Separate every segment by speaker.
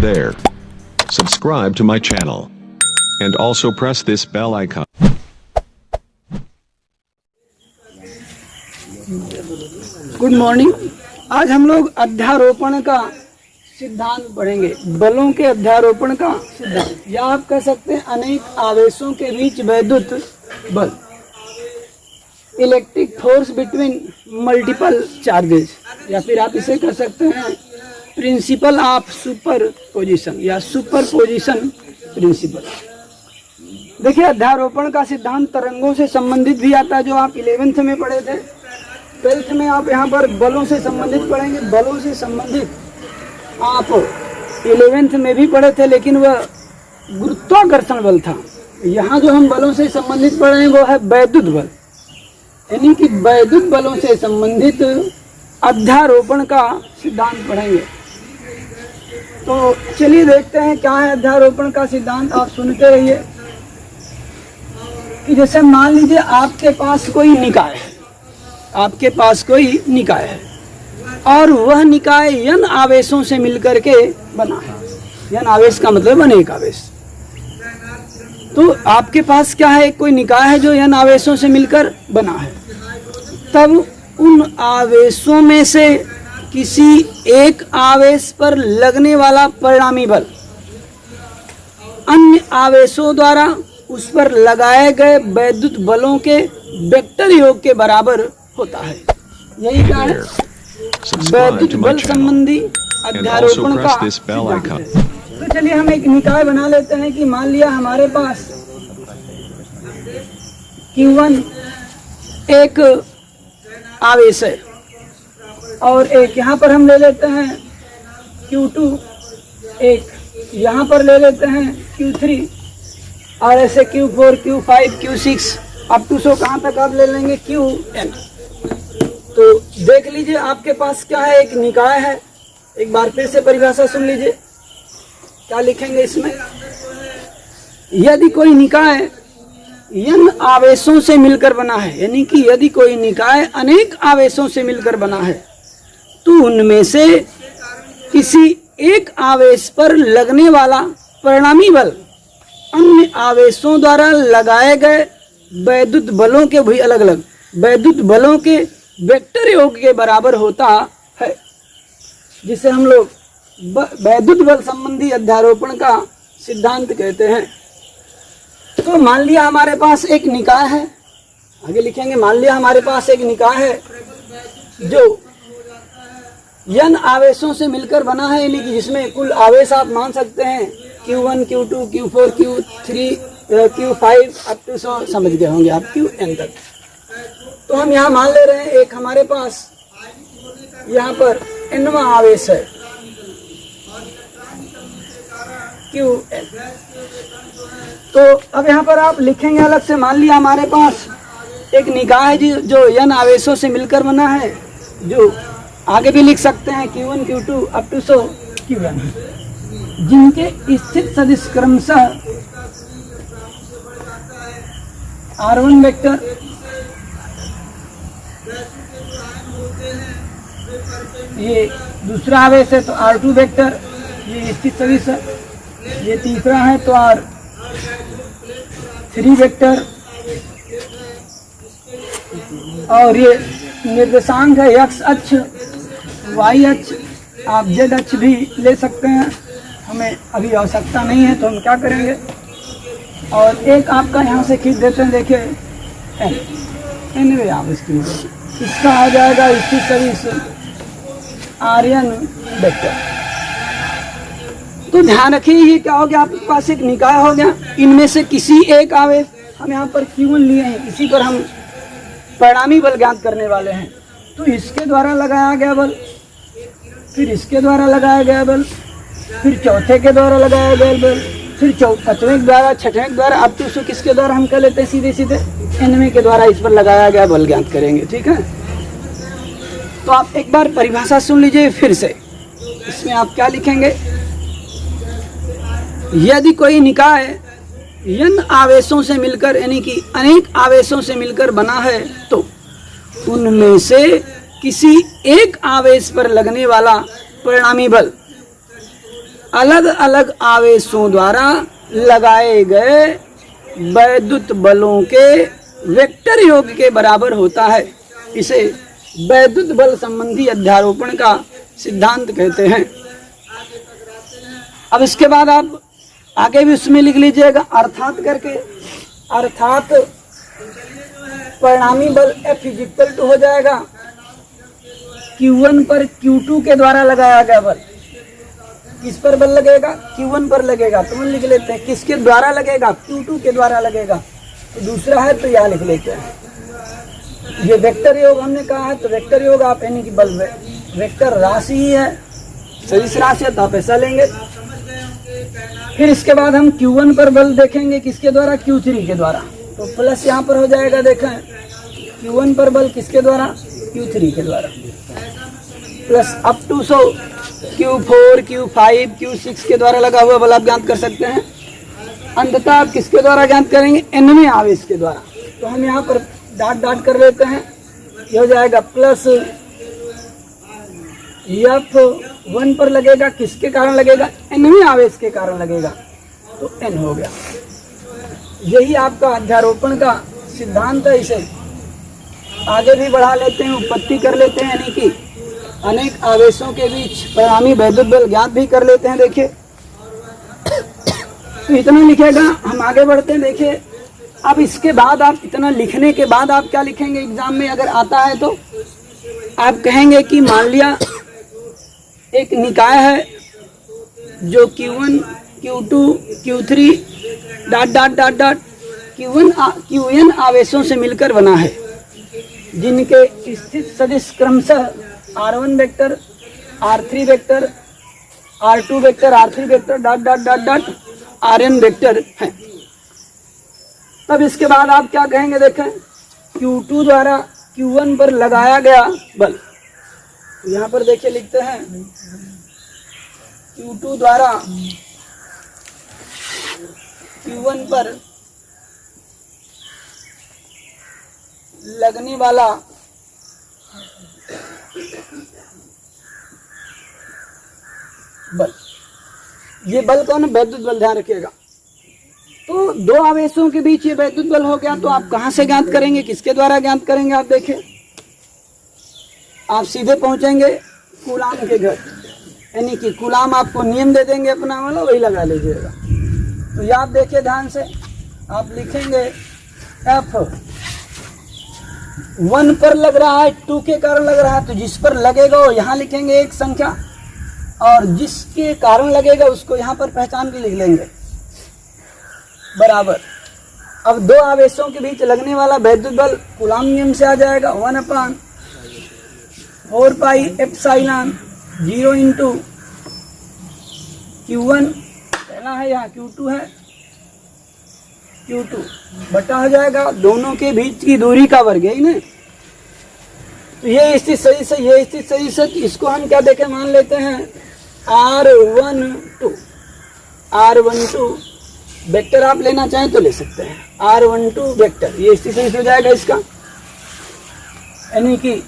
Speaker 1: there. Subscribe to my channel. And also press this bell icon.
Speaker 2: Good morning. आज हम लोग अध्यारोपण का सिद्धांत पढ़ेंगे। बलों के अध्यारोपण का सिद्धांत, या आप कह सकते हैं अनेक आवेशों के बीच वैद्युत बल, electric force between multiple charges, या फिर आप इसे कह सकते हैं प्रिंसिपल ऑफ सुपर पोजिशन या सुपर पोजिशन प्रिंसिपल। देखिए, अध्यारोपण का सिद्धांत तरंगों से संबंधित भी आता है, जो आप 11th में पढ़े थे। 12th में आप यहाँ पर बलों से संबंधित पढ़ेंगे। बलों से संबंधित आप 11th में भी पढ़े थे, लेकिन वह गुरुत्वाकर्षण बल था। यहाँ जो हम बलों से संबंधित पढ़ रहे हैं वो है वैद्युत बल, यानी कि वैद्युत बलों से संबंधित अध्यारोपण का सिद्धांत पढ़ेंगे। तो चलिए देखते हैं क्या है अध्यारोपण का सिद्धांत। आप सुनते रहिए कि जैसे मान लीजिए आपके पास कोई निकाय है, आपके पास कोई निकाय है और वह निकाय n आवेशों से मिलकर के बना है। n आवेश का मतलब अनेक आवेश। तो आपके पास क्या है, कोई निकाय है जो n आवेशों से मिलकर बना है। तब उन आवेशों में से किसी एक आवेश पर लगने वाला परिणामी बल अन्य आवेशों द्वारा उस पर लगाए गए वैद्युत बलों के वेक्टर योग के बराबर होता है। यही क्या है वैद्युत बल संबंधी अध्यारोपण का सिद्धांत है। तो चलिए हम एक निकाय बना लेते हैं कि मान लिया हमारे पास Q1 एक आवेश है और एक यहाँ पर हम ले लेते हैं Q2, एक यहाँ पर ले लेते हैं Q3 और ऐसे Q4, Q5, Q6 up to सो कहाँ तक आप ले लेंगे Qn। तो देख लीजिए आपके पास क्या है, एक निकाय है। एक बार फिर से परिभाषा सुन लीजिए, क्या लिखेंगे इसमें। यदि कोई निकाय n आवेशों से मिलकर बना है, यानी कि यदि कोई निकाय अनेक आवेशों से मिलकर बना है, तो उनमें से किसी एक आवेश पर लगने वाला परिणामी बल अन्य आवेशों द्वारा लगाए गए वैद्युत बलों के भी अलग अलग वैद्युत बलों के वेक्टर योग के बराबर होता है, जिसे हम लोग वैद्युत बल संबंधी अध्यारोपण का सिद्धांत कहते हैं। तो मान लिया हमारे पास एक निकाय है, आगे लिखेंगे, मान लिया हमारे पास एक निकाय है जो n आवेशों से मिलकर बना है, यानी कि जिसमें कुल आवेश आप मान सकते हैं Q1, Q2, Q4, Q3, Q5 up to सो समझ गए होंगे आप Qn तक। तो हम यहाँ मान ले रहे हैं एक हमारे पास यहाँ पर nवां आवेश है Qn। तो अब यहाँ पर आप लिखेंगे अलग से, मान लिया हमारे पास एक निकाय है जो n आवेशों से मिलकर बना है, जो आगे भी लिख सकते हैं Q1, Q2 up to so Qn, जिनके स्थित सदिश क्रमशः R1 वेक्टर, ये दूसरा आवेश है तो R2 वेक्टर, ये स्थित सदिश है, ये तीसरा है तो R3 वेक्टर, और ये निर्देशांक है x अक्ष, y अक्ष, आप z अक्ष भी ले सकते हैं, हमें अभी आवश्यकता नहीं है तो हम क्या करेंगे। और एक आपका यहाँ से खींच देते हैं, देखिए n आवेश की मदद, इसका आ जाएगा स्थित सदिश Rn वेक्टर। तो ध्यान रखिए, ये क्या हो गया, आपके पास एक निकाय हो गया, इनमें से किसी एक आवेश, हम यहाँ पर Q1 लिए हैं, इसी पर हम परिणामी बल ज्ञात करने वाले हैं। तो इसके द्वारा लगाया गया बल, फिर इसके द्वारा लगाया गया बल, फिर चौथे के द्वारा लगाया गया बल, फिर पांचवें के द्वारा, छठवें के द्वारा, अब तो किसके द्वारा हम कह लेते हैं सीधे सीधे nवें के द्वारा इस पर लगाया गया बल ज्ञात करेंगे। ठीक है, तो आप एक बार परिभाषा सुन लीजिए फिर से। इसमें आप क्या लिखेंगे, यदि कोई निकाय n आवेशों से मिलकर, यानी कि अनेक आवेशों से मिलकर बना है, तो उनमें से किसी एक आवेश पर लगने वाला परिणामी बल अलग अलग आवेशों द्वारा लगाए गए वैद्युत बलों के वेक्टर योग के बराबर होता है। इसे वैद्युत बल संबंधी अध्यारोपण का सिद्धांत कहते हैं। अब इसके बाद आप आगे भी उसमें लिख लीजिएगा अर्थात करके। अर्थात परिणामी बल F इक्वल टू हो जाएगा Q1 पर Q2 के द्वारा लगाया गया बल। किस पर बल लगेगा? Q1 पर लगेगा। तो हम लिख लेते हैं किसके द्वारा लगेगा? Q2 के द्वारा लगेगा। तो दूसरा है तो यहाँ लिख लेते हैं। ये वेक्टर योग हमने कहा है, तो वेक्टर योग आप यानी कि बल वेक्टर राशि ही है, सदिश राशि है, तो आप ऐसा लेंगे। फिर इसके बाद हम Q1 पर बल देखेंगे किसके द्वारा? Q3 के द्वारा। तो प्लस यहाँ पर हो जाएगा, देखें Q1 पर बल किसके द्वारा? Q3 के द्वारा। Plus up to Q4, Q5, Q6 के द्वारा लगा हुआ बल आप ज्ञात कर सकते हैं। अंततः आप किसके द्वारा ज्ञात करेंगे? nवें आवेश के द्वारा। तो हम यहाँ पर डॉट डॉट कर लेते हैं। ये हो जाएगा प्लस F1 पर लगेगा किसके कारण लगेगा? nवें आवेश के कारण लगेगा, तो n हो गया। यही आपका अध्यारोपण का सिद्धांत है। इसे आगे भी बढ़ा लेते हैं, उत्पत्ति कर लेते हैं, यानी कि अनेक आवेशों के बीच परिणामी वैद्युत बल ज्ञात भी कर लेते हैं। देखिए तो इतना लिखेगा, हम आगे बढ़ते हैं। देखिए अब इसके बाद आप इतना लिखने के बाद आप क्या लिखेंगे एग्जाम में अगर आता है तो? आप कहेंगे कि मान लिया एक निकाय है जो Q1, Q2, Q3 dot dot dot dot Qn आवेशों से मिलकर बना है, जिनके स्थित सदिश क्रमशः R1 vector, R3 vector, R2 vector, R3 vector dot dot dot dot Rn vector है। तब इसके बाद आप क्या कहेंगे? देखें Q2 द्वारा Q1 पर लगाया गया बल, तो यहाँ पर देखिए लिखते हैं Q2 द्वारा Q1 पर लगने वाला बल, ये बल कौन है? वैद्युत बल, ध्यान रखिएगा। तो दो आवेशों के बीच ये वैद्युत बल हो गया, तो आप कहां से ज्ञात करेंगे? किसके द्वारा ज्ञात करेंगे? आप देखिए, आप सीधे पहुंचेंगे कूलाम के घर, यानी कि कूलाम आपको नियम दे देंगे अपना वाला, वही लगा लीजिएगा। तो ये आप देखिए ध्यान से, आप लिखेंगे F1 पर लग रहा है, 2 के कारण लग रहा है, तो जिस पर लगेगा वो यहाँ लिखेंगे एक संख्या, और जिसके कारण लगेगा उसको यहाँ पर पहचान के लिख लेंगे बराबर। अब दो आवेशों के बीच लगने वाला वैद्युत बल कूलाम नियम से आ जाएगा 1/4 पाई एप्सिलॉन 0 इंटू Q1 पहला है, यहाँ Q2 है, Q2 बटा हो जाएगा दोनों के बीच की दूरी का वर्ग, यही ना। तो ये स्थित सही से, ये स्थित सही से, इसको हम क्या देखें? मान लेते हैं R12 वेक्टर आप लेना चाहें तो ले सकते हैं, R12 वेक्टर, ये स्थित सही हो जाएगा इसका, यानी कि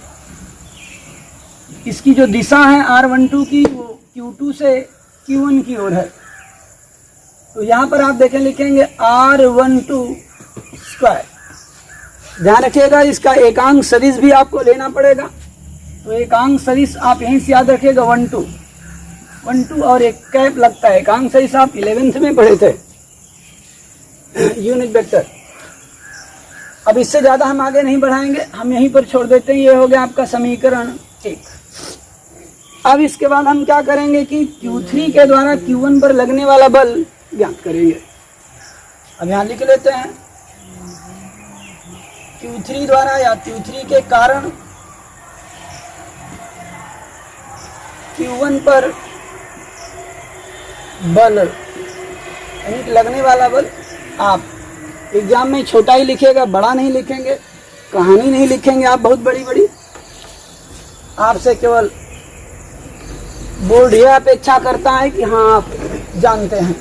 Speaker 2: इसकी जो दिशा है R12 की वो Q2 से Q1 की ओर है। तो यहाँ पर आप देखें लिखेंगे R12 स्क्वायर। ध्यान रखिएगा इसका एकांक सदिश भी आपको लेना पड़ेगा, तो एकांक सदिश आप यहीं से याद रखिएगा 1 2 और एक कैप लगता है। एकांक सदिश आप 11th में पढ़े थे, यूनिट वेक्टर। अब इससे ज्यादा हम आगे नहीं बढ़ाएंगे, हम यहीं पर छोड़ देते हैं। ये हो गया आपका समीकरण 1। अब इसके बाद हम क्या करेंगे कि Q3 के द्वारा Q1 पर लगने वाला बल ज्ञात करेंगे। अब यहाँ लिख लेते हैं Q3 द्वारा या Q3 के कारण Q1 पर बल, यानी लगने वाला बल। आप एग्जाम में छोटा ही लिखेगा, बड़ा नहीं लिखेंगे, कहानी नहीं लिखेंगे आप बहुत बड़ी बड़ी। आपसे केवल बोर्ड यह अपेक्षा करता है कि हाँ आप जानते हैं।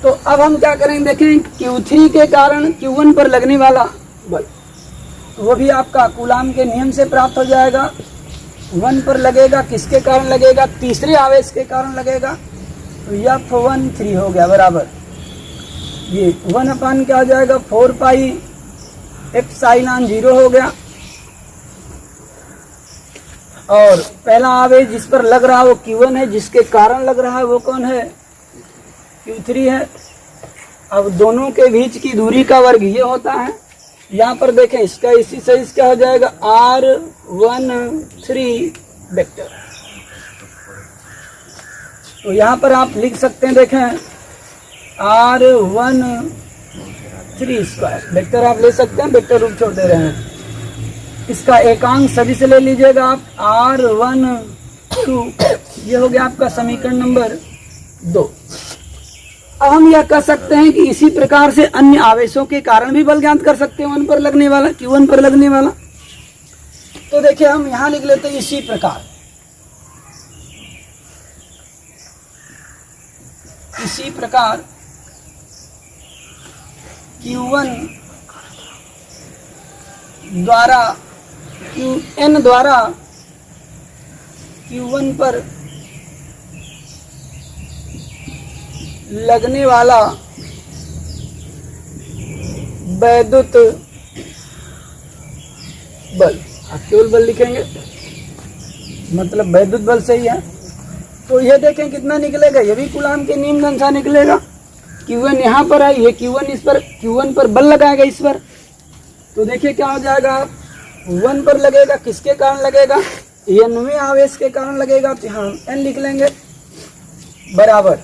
Speaker 2: तो अब हम क्या करेंगे, देखें Q3 के कारण Q1 पर लगने वाला बल, वो भी आपका कूलाम के नियम से प्राप्त हो जाएगा। वन पर लगेगा, किसके कारण लगेगा? तीसरे आवेश के कारण लगेगा। तो F1 3 हो गया बराबर, ये 1 क्या हो जाएगा 4 पाई एप्सिलॉन 0 हो गया। और पहला आवेश जिस पर लग रहा है वो Q1 है, जिसके कारण लग रहा है वो कौन है? Q3 है। अब दोनों के बीच की दूरी का वर्ग ये होता है। यहाँ पर देखें, इसका इसी सही क्या हो जाएगा R13 वेक्टर। तो यहाँ पर आप लिख सकते हैं, देखें R13 स्क्वायर वेक्टर आप ले सकते हैं, वेक्टर रूप छोड़ दे रहे हैं। इसका एकांक सभी से ले लीजिएगा आप R12, ये हो गया आपका समीकरण नंबर 2। अब हम यह कह सकते हैं कि इसी प्रकार से अन्य आवेशों के कारण भी बल ज्ञात कर सकते हैं, वन पर लगने वाला, Q1 पर लगने वाला। तो देखिए हम यहां लिख लेते हैं इसी प्रकार, इसी प्रकार Q1 द्वारा Qn द्वारा Q1 पर लगने वाला वैद्युत बल, आप केवल बल लिखेंगे, मतलब वैद्युत बल सही है। तो ये देखें कितना निकलेगा, ये भी कूलाम के नियम के अनुसार निकलेगा। Q1 यहाँ पर है, ये Q1 इस पर, Q1 पर बल लगाएगा इस पर। तो देखिए क्या हो जाएगा, 1 पर लगेगा, किसके कारण लगेगा? Nवें आवेश के कारण लगेगा। तो यहाँ N लिख लेंगे बराबर।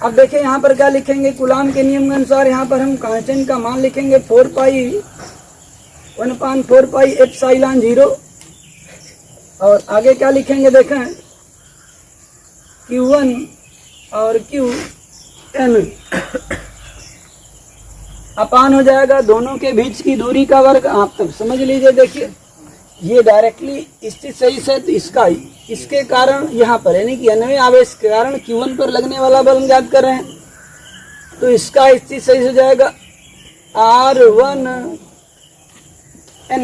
Speaker 2: अब देखिए यहाँ पर क्या लिखेंगे, कूलाम के नियम के अनुसार यहाँ पर हम कांस्टेंट का मान लिखेंगे 4 पाई 1/4 पाई एप्सिलॉन 0। और आगे क्या लिखेंगे, देखें Q1 और Qn अपान हो जाएगा दोनों के बीच की दूरी का वर्ग। आप तक समझ लीजिए, देखिए ये डायरेक्टली स्थित सही से, तो इसका इसके कारण यहाँ पर यानी कि Nवें आवेश के कारण Q1 पर लगने वाला बल ज्ञात कर रहे हैं। तो इसका स्थित सही हो जाएगा R1N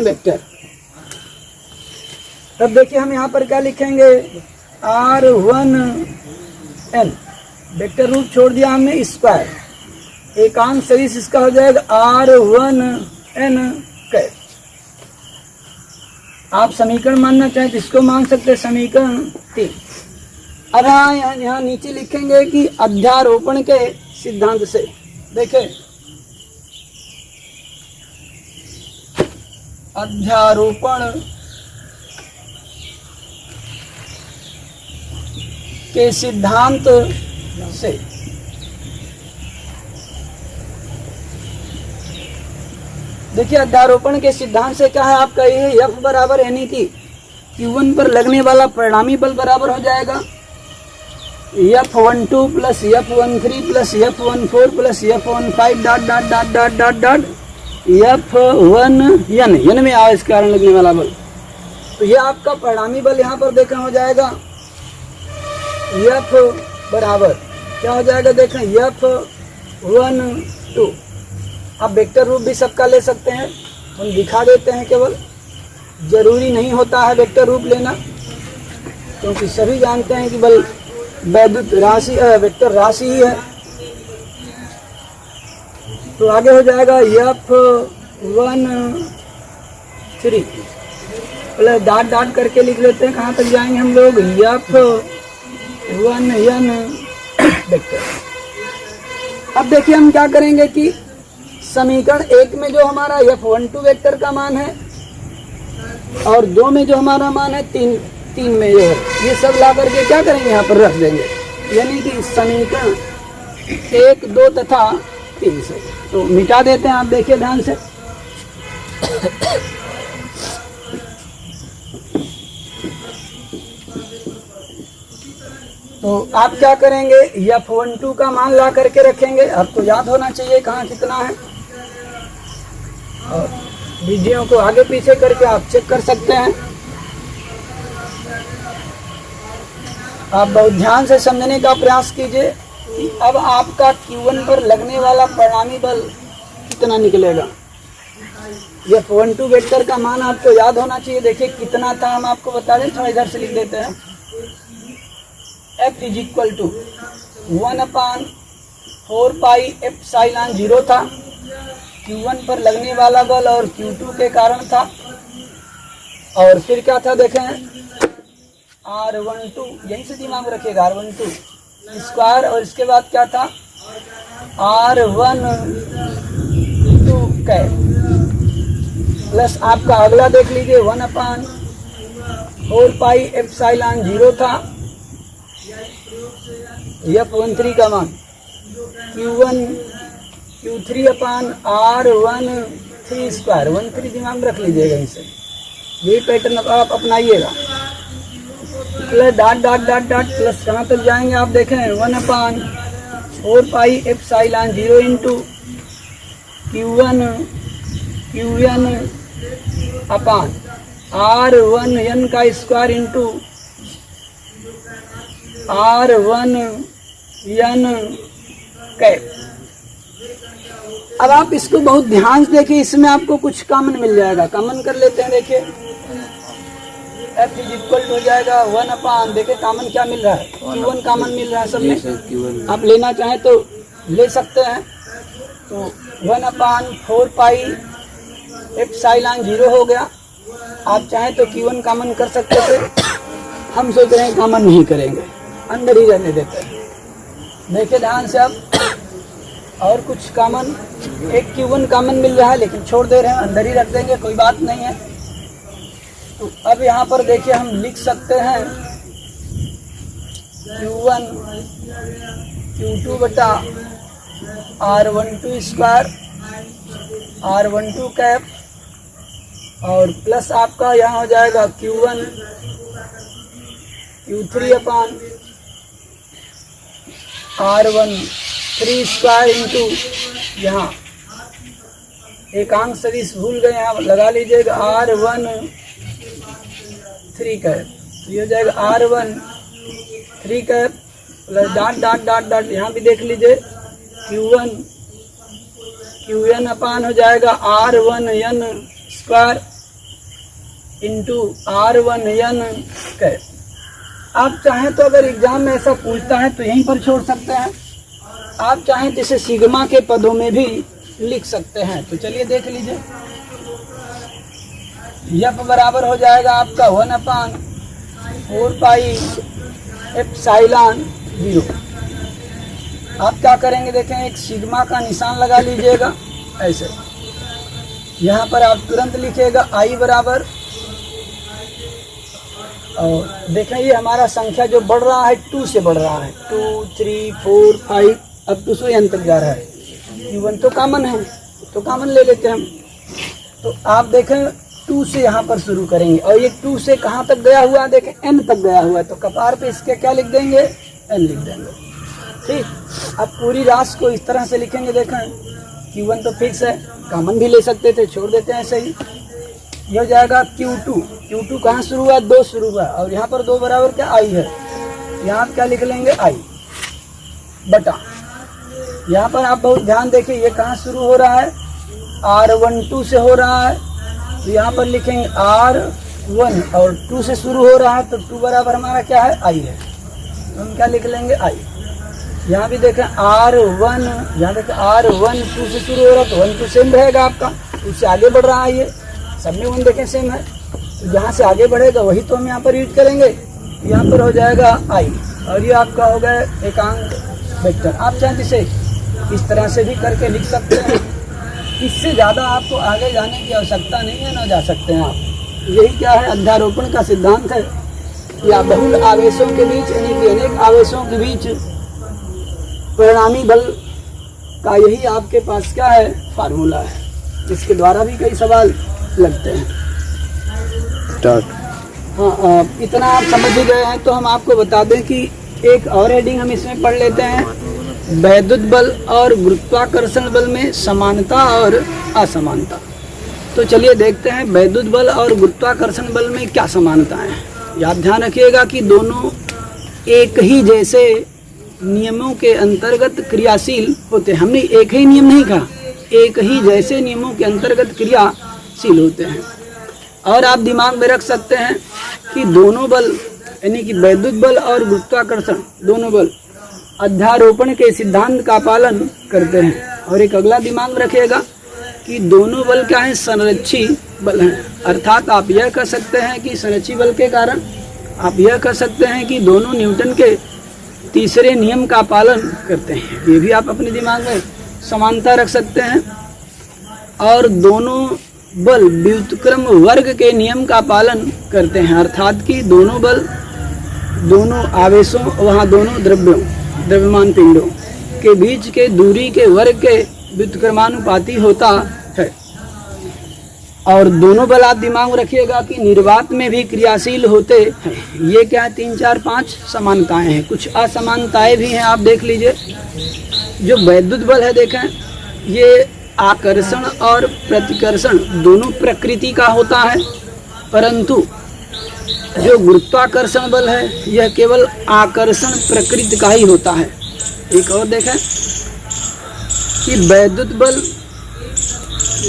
Speaker 2: वेक्टर। तब देखिए हम यहाँ पर क्या लिखेंगे, R1N वेक्टर रूप छोड़ दिया हमने स्क्वायर, एकांक सदिश इसका हो जाएगा R1N कैप। आप समीकरण मानना चाहें तो इसको मान सकते हैं, समीकरण 3। अब यहाँ नीचे लिखेंगे कि अध्यारोपण के सिद्धांत से, देखें अध्यारोपण के सिद्धांत से देखिए अध्यारोपण के सिद्धांत से क्या है आपका, ये F बराबर यानी कि Q1 पर लगने वाला परिणामी बल बराबर हो जाएगा F12 plus F13 plus F14 plus F15 dot dot dot dot dot dot F1N में आवेश के कारण लगने वाला बल। तो ये आपका परिणामी बल यहाँ पर देखें हो जाएगा F बराबर क्या हो जाएगा, देखें F12। आप वेक्टर रूप भी सबका ले सकते हैं, हम दिखा देते हैं, केवल जरूरी नहीं होता है वेक्टर रूप लेना, क्योंकि सभी जानते हैं कि बल वैद्युत राशि वेक्टर राशि ही है। तो आगे हो जाएगा F13 प्लस डॉट डॉट करके लिख लेते हैं, कहाँ तक जाएंगे हम लोग, F1N वेक्टर। अब देखिए हम क्या करेंगे कि समीकरण 1 में जो हमारा F12 वेक्टर का मान है और 2 में जो हमारा मान है 3 में ये है, ये सब ला करके क्या करेंगे यहाँ पर रख देंगे, यानी कि समीकरण 1, 2 तथा 3 से तो मिटा देते हैं। आप देखिए ध्यान से, तो आप क्या करेंगे, F12 का मान ला करके रखेंगे, आपको याद होना चाहिए कहाँ कितना है, और वीडियो को आगे पीछे करके आप चेक कर सकते हैं। आप बहुत ध्यान से समझने का प्रयास कीजिए कि अब आपका Q1 पर लगने वाला परिणामी बल कितना निकलेगा। F12 वेक्टर का मान आपको याद होना चाहिए। देखिए कितना था, हम आपको बता दें, थोड़ा इधर से लिख देते हैं। F = 1/4 पाई एप्सिलॉन 0 था। Q1 पर लगने वाला बल और Q2 के कारण था। और फिर क्या था देखें, R12, यहीं से दिमाग रखिएगा, R12 स्क्वायर, और इसके बाद क्या था, R12 कैप, प्लस आपका अगला देख लीजिए 1/4 पाई एप्सिलॉन 0 था। F13 का मान Q1 Q3/R13 स्क्वायर, 13 दिमाग में रख लीजिएगा। इसे यही पैटर्न आप अपनाइएगा। Plus dot dot dot dot plus कहाँ तक जाएंगे आप देखें, 1/4 pi epsilon 0 into Q1 R1n का स्क्वायर इंटू R1n कैप। अब आप इसको बहुत ध्यान से देखिए, इसमें आपको कुछ कॉमन मिल जाएगा। कॉमन कर लेते हैं, देखिए F = हो जाएगा 1/, देखिए कॉमन क्या मिल रहा है, Q1 कॉमन मिल रहा है सब में। आप लेना चाहें तो ले सकते हैं। तो 1/4 पाई एप्सिलॉन 0 हो गया। आप चाहें तो Q1 कॉमन कर सकते थे, हम सोच रहे हैं कॉमन नहीं करेंगे, अंदर ही रहने देते हैं। देखिए ध्यान से अब, और कुछ कॉमन, एक Q1 कॉमन मिल रहा है लेकिन छोड़ दे रहे हैं, अंदर ही रख देंगे, कोई बात नहीं है। तो अब यहाँ पर देखिए हम लिख सकते हैं Q1 Q2 बटा R12 स्क्वायर, R12 कैप, और प्लस आपका यहाँ हो जाएगा Q1 Q3/R13 स्क्वायर इंटू, यहाँ एक अंक सदिश भूल गए, यहाँ लगा लीजिएगा R13 कैप। तो ये हो जाएगा R13 cap plus dot dot dot dot, यहाँ भी देख लीजिए Qn हो जाएगा R1n square into R1n cap. आप चाहें तो अगर एग्जाम में ऐसा पूछता है तो यहीं पर छोड़ सकते हैं, आप चाहें तो इसे सिग्मा के पदों में भी लिख सकते हैं। तो चलिए देख लीजिए, F बराबर हो जाएगा आपका 1/4 पाई एप्सिलॉन 0। आप क्या करेंगे देखें, एक सिग्मा का निशान लगा लीजिएगा ऐसे। यहाँ पर आप तुरंत लिखिएगा I बराबर, और देखें ये हमारा संख्या जो बढ़ रहा है 2 से बढ़ रहा है, 2 3 4 5 अब 200 तक जा रहा है। Q1 तो कॉमन है, तो कॉमन ले लेते हैं हम। तो आप देखें 2 से यहाँ पर शुरू करेंगे, और ये 2 से कहाँ तक गया हुआ है देखें, n तक गया हुआ है। तो कपार पे इसके क्या लिख देंगे, n लिख देंगे। ठीक, अब पूरी राशि को इस तरह से लिखेंगे। देखें Q1 तो फिक्स है, कॉमन भी ले सकते थे, छोड़ देते हैं ऐसे ही। ये हो जाएगा Q2 कहाँ शुरू हुआ, 2 शुरू हुआ, और यहाँ पर 2 बराबर क्या I है, यहाँ क्या लिख लेंगे I बटा, यहाँ पर आप बहुत ध्यान देखिए ये कहाँ शुरू हो रहा है, R12 से हो रहा है, तो यहाँ पर लिखेंगे R1, और 2 से शुरू हो रहा है तो 2 बराबर हमारा क्या है, I है, तो हम क्या लिख लेंगे I। यहाँ भी देखें R1, यहाँ देखें R1 2 से शुरू हो रहा है तो 1 2 सेम रहेगा आपका, उससे आगे बढ़ रहा है, ये सब में 1 देखें सेम है, तो जहाँ से आगे बढ़ेगा वही तो हम यहाँ पर यूज करेंगे। यहाँ पर हो जाएगा I, और ये आपका हो गया एकांक वेक्टर। आप चाहें इसे इस तरह से भी करके लिख सकते हैं, इससे ज़्यादा आपको आगे जाने की आवश्यकता नहीं है, ना जा सकते हैं आप। यही क्या है, अध्यारोपण का सिद्धांत है, या बहुल आवेशों के बीच, यानी कि अनेक आवेशों के बीच परिणामी बल का यही आपके पास क्या है, फार्मूला है, जिसके द्वारा भी कई सवाल लगते हैं। हाँ, इतना आप समझ ही गए हैं तो हम आपको बता दें कि एक और हेडिंग हम इसमें पढ़ लेते हैं, वैद्युत बल और गुरुत्वाकर्षण बल में समानता और असमानता। तो चलिए देखते हैं वैद्युत बल और गुरुत्वाकर्षण बल में क्या समानता है। याद ध्यान रखिएगा कि दोनों एक ही जैसे नियमों के अंतर्गत क्रियाशील होते हैं। हमने एक ही नियम नहीं कहा, एक ही जैसे नियमों के अंतर्गत क्रियाशील क्रियाशील होते हैं। और आप दिमाग में रख सकते हैं कि दोनों बल यानी कि वैद्युत बल और गुरुत्वाकर्षण दोनों बल अध्यारोपण के सिद्धांत का पालन करते हैं। और एक अगला दिमाग में रखिएगा कि दोनों बल क्या हैं, संरक्षी बल हैं। अर्थात आप यह कह सकते हैं कि संरक्षी बल के कारण आप यह कह सकते हैं कि दोनों न्यूटन के तीसरे नियम का पालन करते हैं। ये भी आप अपने दिमाग में समानता रख सकते हैं। और दोनों बल व्युत्क्रम वर्ग के नियम का पालन करते हैं। अर्थात कि दोनों बल दोनों आवेशों वहाँ दोनों द्रव्यमान पिंडों के बीच के दूरी के वर्ग के व्युत्क्रमानुपाती होता है। और दोनों बल आप दिमाग में रखिएगा कि निर्वात में भी क्रियाशील होते हैं। ये क्या है, 3, 4, 5 समानताएं हैं। कुछ असमानताएं भी हैं, आप देख लीजिए। जो वैद्युत बल है देखें, ये आकर्षण और प्रतिकर्षण दोनों प्रकृति का होता है, परंतु जो गुरुत्वाकर्षण बल है यह केवल आकर्षण प्रकृति का ही होता है। एक और देखें कि वैद्युत बल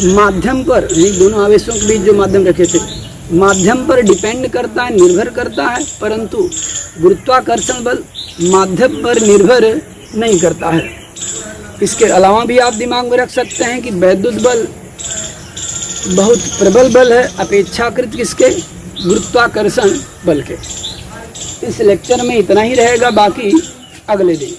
Speaker 2: माध्यम पर, ये दोनों आवेशों के बीच जो माध्यम रखे थे, माध्यम पर डिपेंड करता है, निर्भर करता है, परंतु गुरुत्वाकर्षण बल माध्यम पर निर्भर नहीं करता है। इसके अलावा भी आप दिमाग में रख सकते हैं कि वैद्युत बल बहुत प्रबल बल है अपेक्षाकृत किसके, गुरुत्वाकर्षण बल के। इस लेक्चर में इतना ही रहेगा, बाकी अगले दिन।